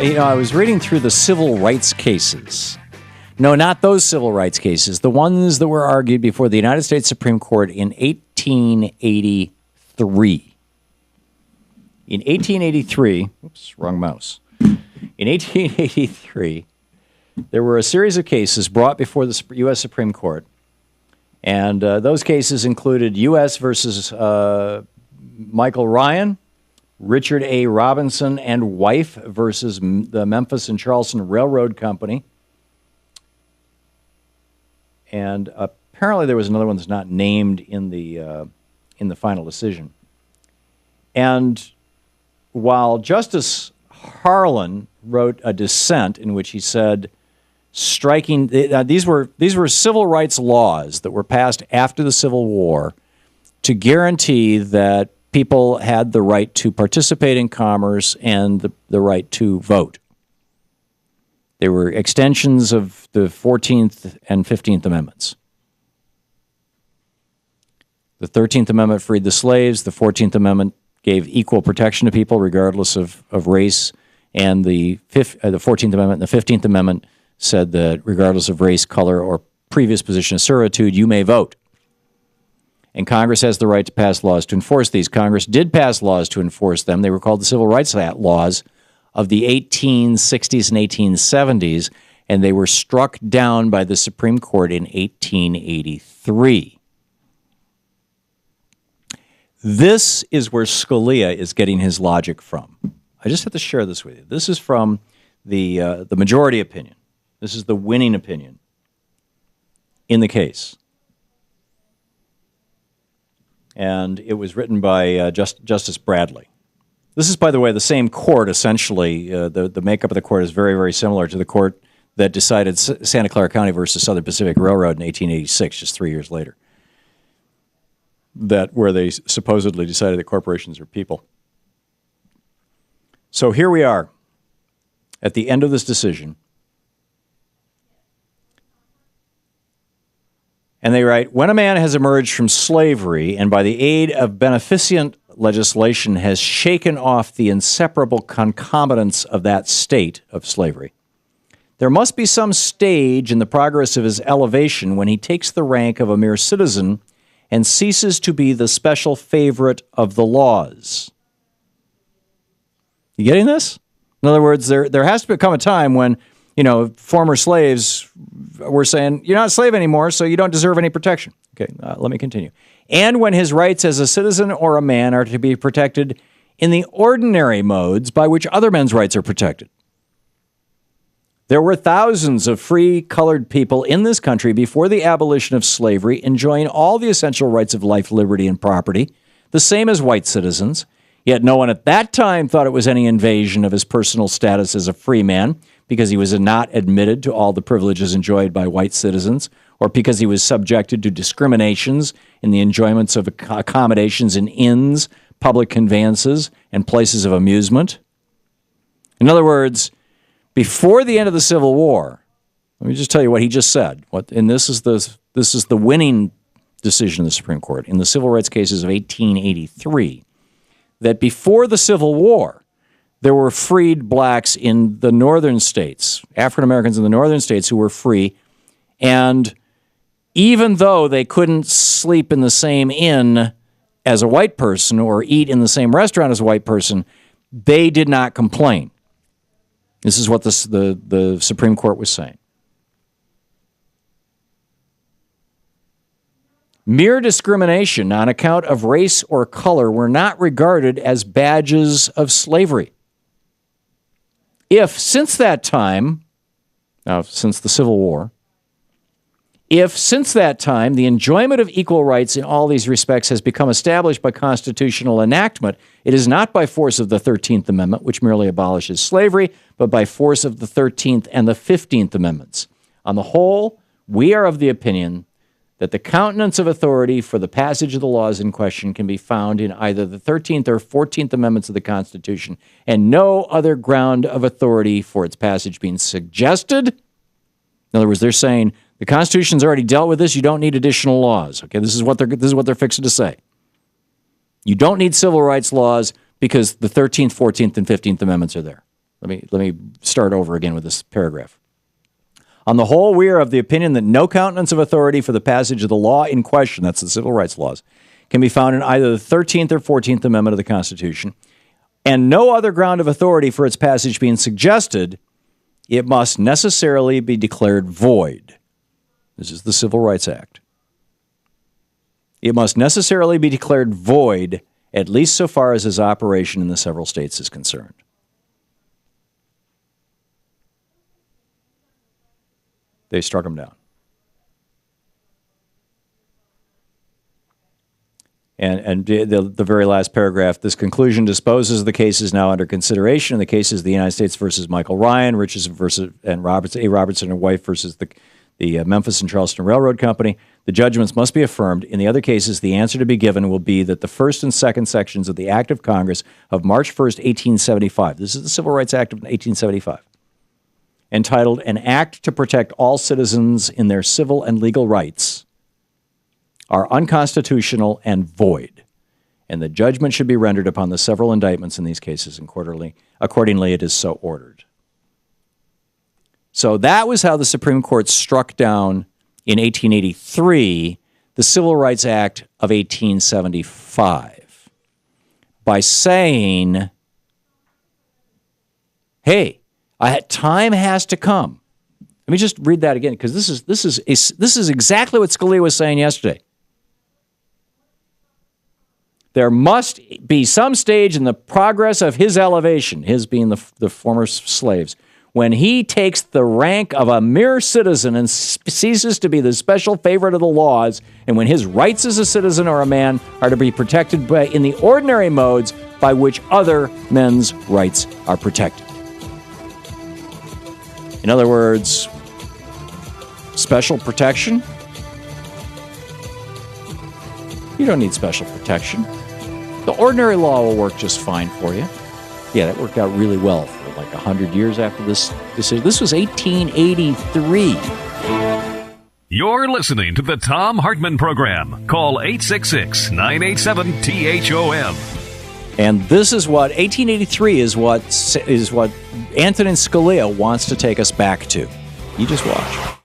I was reading through the civil rights cases. No, not those civil rights cases. The ones that were argued before the United States Supreme Court in 1883. In 1883, oops, wrong mouse. In 1883, there were a series of cases brought before the U.S. Supreme Court, and those cases included U.S. versus Michael Ryan, Richard A. Robinson and wife versus the Memphis and Charleston Railroad Company. And apparently there was another one that's not named in the final decision. And while Justice Harlan wrote a dissent in which he said, striking these were civil rights laws that were passed after the Civil War to guarantee that people had the right to participate in commerce and the right to vote. They were extensions of the 14th and 15th Amendments. The 13th Amendment freed the slaves. The 14th Amendment gave equal protection to people regardless of race. And the 14th Amendment and the 15th Amendment said that regardless of race, color, or previous position of servitude, you may vote. And Congress has the right to pass laws to enforce these. Congress did pass laws to enforce them. They were called the Civil Rights Laws of the 1860s and 1870s, and they were struck down by the Supreme Court in 1883. This is where Scalia is getting his logic from. I just have to share this with you. This is from the majority opinion. This is the winning opinion in the case. And it was written by Justice Bradley. This is, by the way, the same court, essentially. The makeup of the court is very, very similar to the court that decided Santa Clara County versus Southern Pacific Railroad in 1886, just 3 years later, where they supposedly decided that corporations are people. So here we are at the end of this decision. And they write, when a man has emerged from slavery and by the aid of beneficent legislation has shaken off the inseparable concomitants of that state of slavery, there must be some stage in the progress of his elevation when he takes the rank of a mere citizen and ceases to be the special favorite of the laws. You getting this? In other words, there has to become a time when former slaves were saying, you're not a slave anymore, so you don't deserve any protection. Okay, let me continue. And when his rights as a citizen or a man are to be protected in the ordinary modes by which other men's rights are protected. There were thousands of free colored people in this country before the abolition of slavery enjoying all the essential rights of life, liberty, and property, the same as white citizens. Yet no one at that time thought it was any invasion of his personal status as a free man, because he was not admitted to all the privileges enjoyed by white citizens, or because he was subjected to discriminations in the enjoyments of accommodations in inns, public conveyances, and places of amusement. In other words, before the end of the Civil War, let me just tell you what he just said. And this is the winning decision of the Supreme Court in the civil rights cases of 1883, that before the Civil War, there were freed blacks in the northern states, African Americans in the northern states who were free, and even though they couldn't sleep in the same inn as a white person or eat in the same restaurant as a white person, they did not complain. This is what the Supreme Court was saying. Mere discrimination on account of race or color were not regarded as badges of slavery. If since that time, since the Civil War, if since that time the enjoyment of equal rights in all these respects has become established by constitutional enactment, it is not by force of the 13th Amendment, which merely abolishes slavery, but by force of the 13th and the 15th Amendments. On the whole, we are of the opinion that the countenance of authority for the passage of the laws in question can be found in either the 13th or 14th Amendments of the Constitution, and no other ground of authority for its passage being suggested. In other words, they're saying the Constitution's already dealt with this, you don't need additional laws. Okay, this is what they're fixing to say. You don't need civil rights laws because the 13th, 14th, and 15th Amendments are there. Let me start over again with this paragraph. On the whole, we are of the opinion that no countenance of authority for the passage of the law in question, that's the civil rights laws, can be found in either the 13th or 14th Amendment of the Constitution, and no other ground of authority for its passage being suggested, it must necessarily be declared void. This is the Civil Rights Act. It must necessarily be declared void, at least so far as his operation in the several states is concerned. They struck him down. And the very last paragraph, this conclusion disposes of the cases now under consideration. In the cases of the United States versus Michael Ryan, Richardson versus and Robertson, A. Robertson and Wife versus the Memphis and Charleston Railroad Company, the judgments must be affirmed. In the other cases, the answer to be given will be that the first and second sections of the Act of Congress of March 1st, 1875, this is the Civil Rights Act of 1875, entitled An Act to Protect All Citizens in Their Civil and Legal Rights, are unconstitutional and void, and the judgment should be rendered upon the several indictments in these cases, and accordingly it is so ordered. So that was how the Supreme Court struck down in 1883 the Civil Rights Act of 1875 by saying, hey, time has to come. Let me just read that again, because this is exactly what Scalia was saying yesterday. There must be some stage in the progress of his elevation, his being the former slaves, when he takes the rank of a mere citizen and ceases to be the special favorite of the laws, and when his rights as a citizen or a man are to be protected in the ordinary modes by which other men's rights are protected. In other words, special protection? You don't need special protection. The ordinary law will work just fine for you. Yeah, that worked out really well for like 100 years after this decision. This was 1883. You're listening to the Thom Hartmann Program. Call 866-987-THOM. And this is what 1883 is what Antonin Scalia wants to take us back to. You just watch.